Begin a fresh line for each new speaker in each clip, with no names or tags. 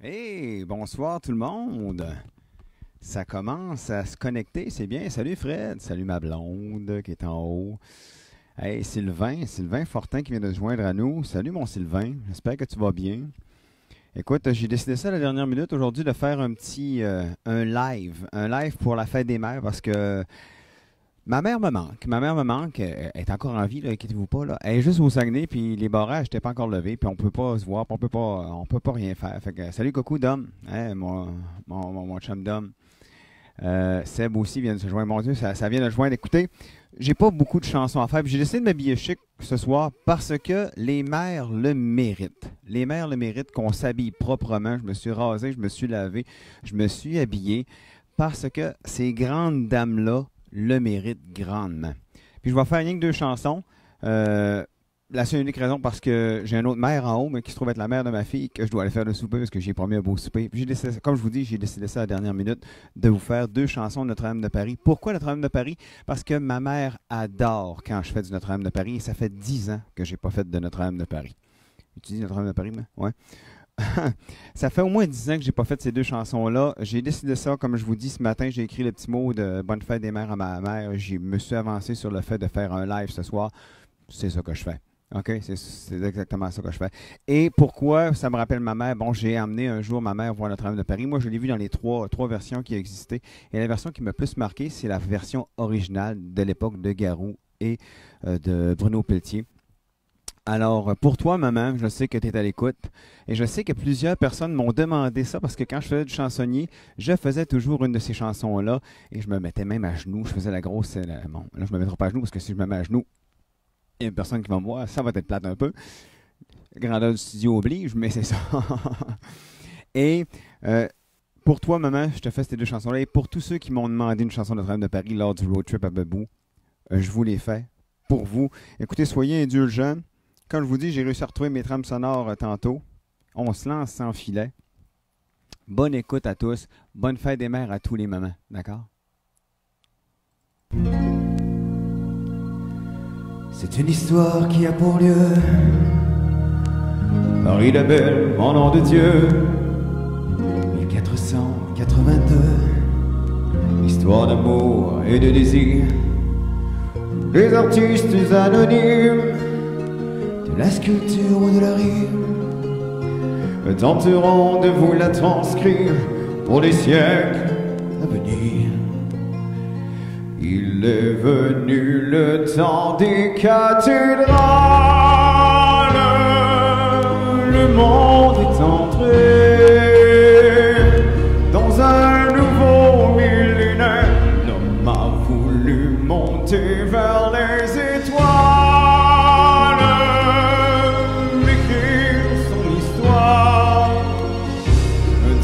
Hey, bonsoir tout le monde. Ça commence à se connecter, c'est bien. Salut Fred, salut ma blonde qui est en haut. Hey Sylvain Fortin qui vient de se joindre à nous. Salut mon Sylvain, j'espère que tu vas bien. Écoute, j'ai décidé ça à la dernière minute aujourd'hui de faire un live pour la fête des mères parce que ma mère me manque, elle est encore en vie, là, inquiétez-vous pas, là. Elle est juste au Saguenay, puis les barrages n'étaient pas encore levés, puis on peut pas se voir, puis on peut pas rien faire. Fait que, salut Coco Dom, hein, mon chum Dom. Seb aussi vient de se joindre, mon Dieu, ça vient de se joindre. Écoutez, j'ai pas beaucoup de chansons à faire, puis j'ai décidé de m'habiller chic ce soir parce que les mères le méritent. Les mères le méritent qu'on s'habille proprement. Je me suis rasé, je me suis lavé, je me suis habillé parce que ces grandes dames-là le méritent grandement. Puis je vais faire rien que deux chansons. La seule et unique raison parce que j'ai une autre mère en haut, mais qui se trouve être la mère de ma fille, que je dois aller faire le souper parce que j'ai promis un beau souper. Puis j'ai décidé, comme je vous dis, j'ai décidé ça à la dernière minute, de vous faire deux chansons de Notre-Dame de Paris. Pourquoi Notre-Dame de Paris? Parce que ma mère adore quand je fais du Notre-Dame de Paris et ça fait 10 ans que j'ai pas fait de Notre-Dame de Paris. Tu dis Notre-Dame de Paris, mais? Ouais. Ça fait au moins 10 ans que j'ai pas fait ces deux chansons-là. J'ai décidé ça, comme je vous dis, ce matin, j'ai écrit le petit mot de Bonne fête des mères à ma mère. Je me suis avancé sur le fait de faire un live ce soir. C'est ça que je fais. OK? C'est exactement ça que je fais. Et pourquoi ça me rappelle ma mère? Bon, j'ai amené un jour ma mère voir Notre-Dame de Paris. Moi, je l'ai vu dans les trois versions qui existaient. Et la version qui m'a plus marqué, c'est la version originale de l'époque de Garou et de Bruno Pelletier. Alors, pour toi, maman, je sais que tu es à l'écoute et je sais que plusieurs personnes m'ont demandé ça parce que quand je faisais du chansonnier, je faisais toujours une de ces chansons-là et je me mettais même à genoux. Je faisais la grosse. Bon, là, je me mettrai pas à genoux parce que si je me mets à genoux, il y a une personne qui va me voir, ça va être plate un peu. Grandeur du studio oblige, mais c'est ça. Et pour toi, maman, je te fais ces deux chansons-là et pour tous ceux qui m'ont demandé une chanson de Notre-Dame de Paris lors du road trip à Bebou, je vous les fais pour vous. Écoutez, soyez indulgents. Comme je vous dis, j'ai réussi à retrouver mes trames sonores tantôt. On se lance sans filet. Bonne écoute à tous. Bonne fête des mères à tous les mamans. D'accord? C'est une histoire qui a pour lieu Paris la belle, en nom de Dieu 1482. Histoire d'amour et de désir des artistes anonymes de la sculpture ou de la rime tenteront de vous la transcrire pour les siècles à venir. Il est venu le temps des cathédrales, le monde est entré dans un nouveau millénaire. L'homme a voulu monter vers les étoiles.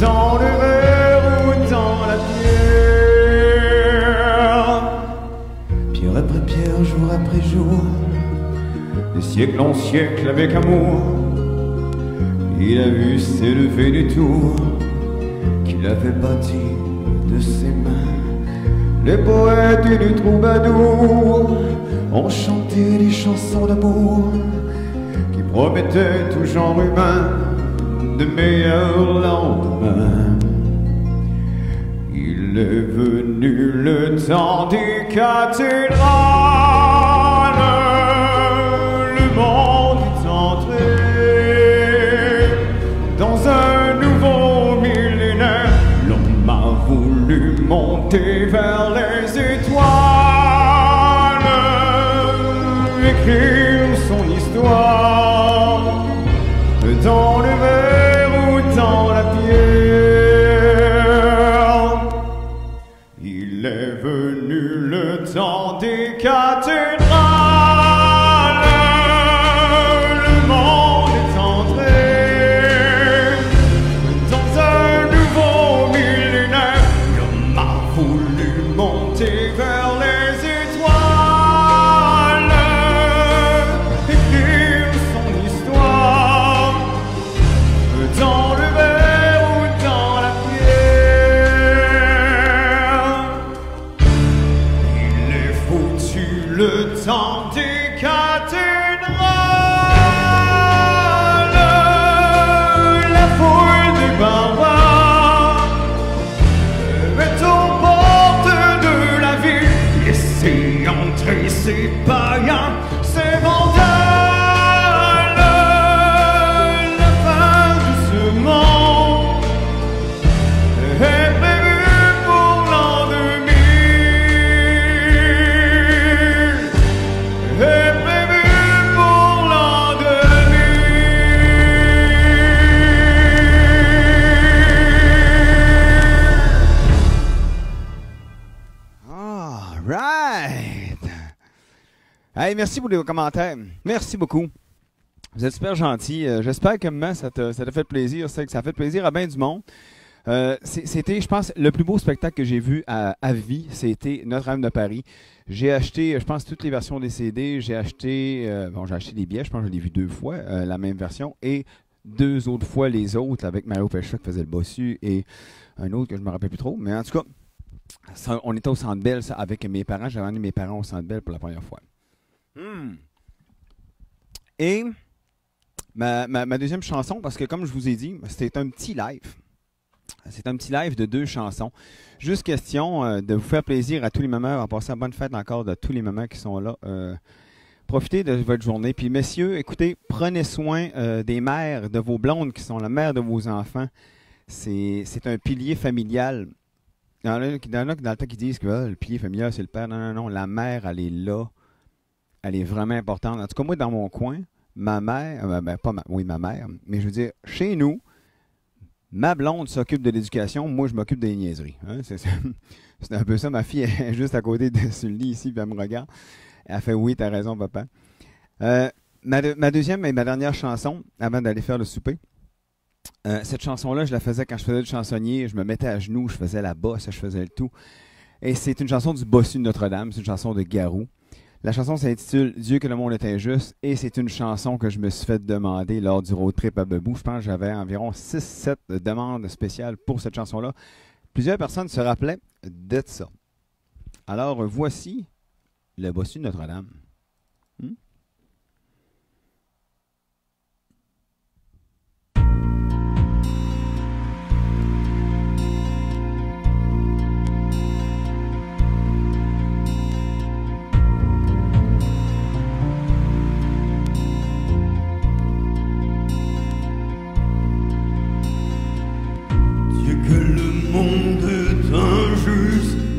Dans le verre ou dans la pierre, pierre après pierre, jour après jour, de siècle en siècle avec amour, il a vu s'élever des tours qu'il avait bâties de ses mains. Les poètes et les troubadours ont chanté des chansons d'amour qui promettaient tout genre humain de meilleurs lendemains. Il est venu le temps des cathédrales, le monde est entré dans un nouveau millénaire. L'homme a voulu monter vers les étoiles, écrire son histoire dans le verre ou dans la pierre. Il est venu le temps des cathédrales, le monde est entré dans un nouveau millénaire. L'homme a voulu monter Hey, merci pour les commentaires. Merci beaucoup. Vous êtes super gentils. J'espère que maman, ça t'a fait plaisir. C'est que ça a fait plaisir à bien du monde. C'était, je pense, le plus beau spectacle que j'ai vu à vie. C'était Notre-Dame de Paris. J'ai acheté, je pense, toutes les versions des CD. J'ai acheté des billets. Je pense que je l'ai vu 2 fois, la même version. Et 2 autres fois les autres avec Mario Pécha qui faisait le bossu et un autre que je ne me rappelle plus trop. Mais en tout cas, on était au Centre Bell avec mes parents. J'avais amené mes parents au Centre Bell pour la première fois. Et ma deuxième chanson, parce que comme je vous ai dit, c'était un petit live. C'est un petit live de 2 chansons. Juste question de vous faire plaisir à tous les mamans. On va passer une bonne fête encore de tous les mamans qui sont là. Profitez de votre journée. Puis messieurs, écoutez, prenez soin des mères, de vos blondes qui sont la mère de vos enfants. C'est un pilier familial. Il y en a dans le temps qui disent que le pilier familial, c'est le père. Non, non, non. La mère, elle est là. Elle est vraiment importante. En tout cas, moi, dans mon coin, ma mère, ma mère, mais je veux dire, chez nous, ma blonde s'occupe de l'éducation, moi, je m'occupe des niaiseries. Hein? C'est un peu ça. Ma fille est juste à côté sur le lit ici, puis elle me regarde. Elle fait oui, t'as raison, papa. Ma deuxième et ma dernière chanson, avant d'aller faire le souper, cette chanson-là, je la faisais quand je faisais du chansonnier. Je me mettais à genoux, je faisais la bosse, je faisais le tout. Et c'est une chanson du bossu de Notre-Dame, c'est une chanson de Garou. La chanson s'intitule « Dieu que le monde est injuste » et c'est une chanson que je me suis fait demander lors du road trip à Bebou. Je pense que j'avais environ 6-7 demandes spéciales pour cette chanson-là. Plusieurs personnes se rappelaient de ça. Alors, voici le bossu de Notre-Dame.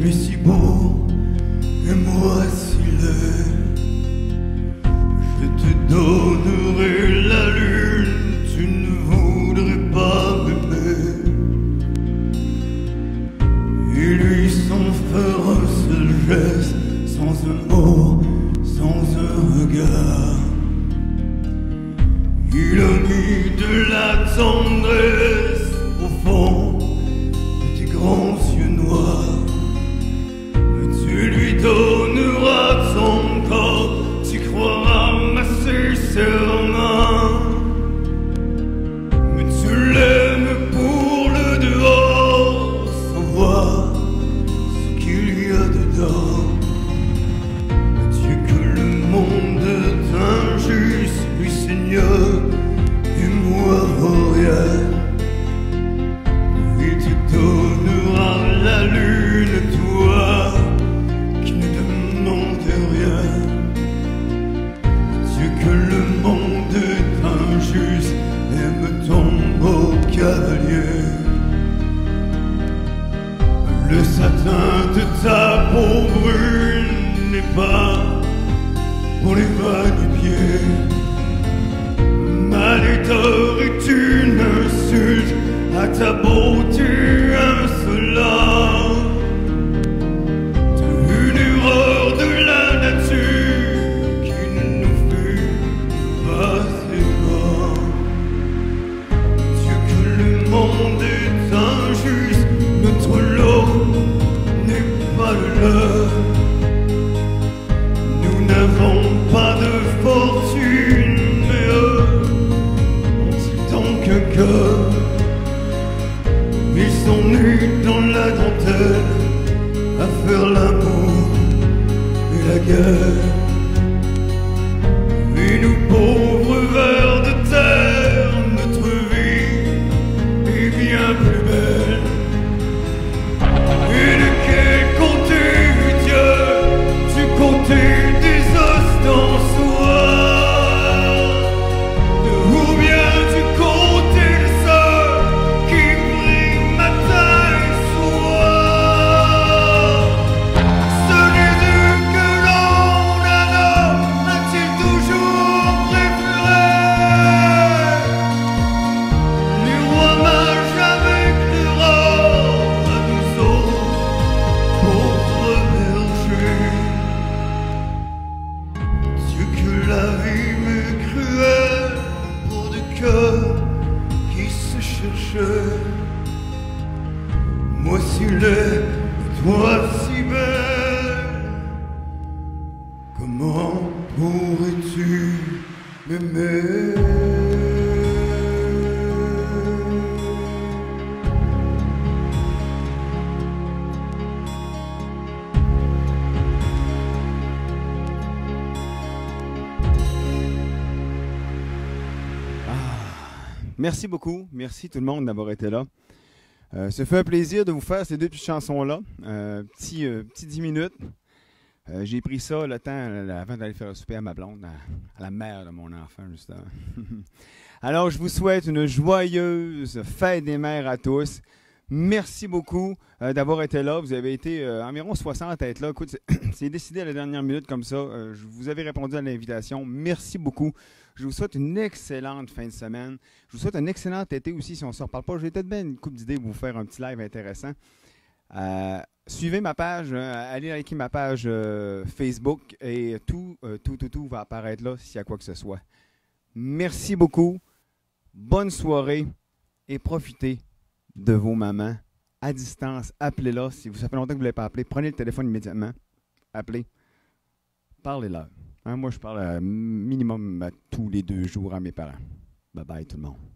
Mais si beau, et moi si laid, je te donnerai la lune, tu ne voudrais pas m'aimer. Et lui sans faire un seul geste, sans un mot, sans un regard, il a mis de la tendresse au fond de tes grands yeux noirs. Tu lui donneras ton corps, tu croiras masser ses mains. Mais tu l'aimes pour le dehors, sans voir ce qu'il y a dedans. Dieu que le monde est injuste, lui Seigneur, et moi rien. Il te donnera la lune, toi qui ne demande rien. Dieu que le monde est injuste, aime ton beau cavalier. Le satin de ta peau brune n'est pas pour les va-du-pied. Ma laideur est une insulte à ta beauté insolente. Une erreur de la nature qui ne nous fait pas errant. Dieu que le monde est injuste, notre lot n'est pas le leur. Nous n'avons pas de fortune, mais eux ont-ils donc un cœur? Ils sont nus dans la dentelle à faire l'amour et la guerre. Et nous pauvres vers de terre, notre vie est bien plus belle. Et de quel côté, Dieu, du côté des ostensoirs, ou bien du côté des cœur qui se cherche. Moi si laid et toi si belle, comment pourrais-tu m'aimer?
Merci beaucoup. Merci tout le monde d'avoir été là. Ça fait un plaisir de vous faire ces deux petites chansons-là. Petit 10 minutes. J'ai pris ça le temps avant d'aller faire un souper à ma blonde, à la mère de mon enfant, justement. Alors, je vous souhaite une joyeuse fête des mères à tous. Merci beaucoup d'avoir été là. Vous avez été environ 60 à être là. Écoute, c'est décidé à la dernière minute comme ça. Je vous avais répondu à l'invitation. Merci beaucoup. Je vous souhaite une excellente fin de semaine. Je vous souhaite un excellent été aussi si on ne se reparle pas. J'ai peut-être bien une couple d'idées pour vous faire un petit live intéressant. Suivez ma page, allez liker ma page Facebook et tout va apparaître là s'il y a quoi que ce soit. Merci beaucoup. Bonne soirée et profitez de vos mamans à distance. Appelez-la. Si ça fait longtemps que vous ne l'avez pas appelé, prenez le téléphone immédiatement. Appelez. Parlez-leur. Moi, je parle minimum tous les 2 jours à mes parents. Bye bye tout le monde.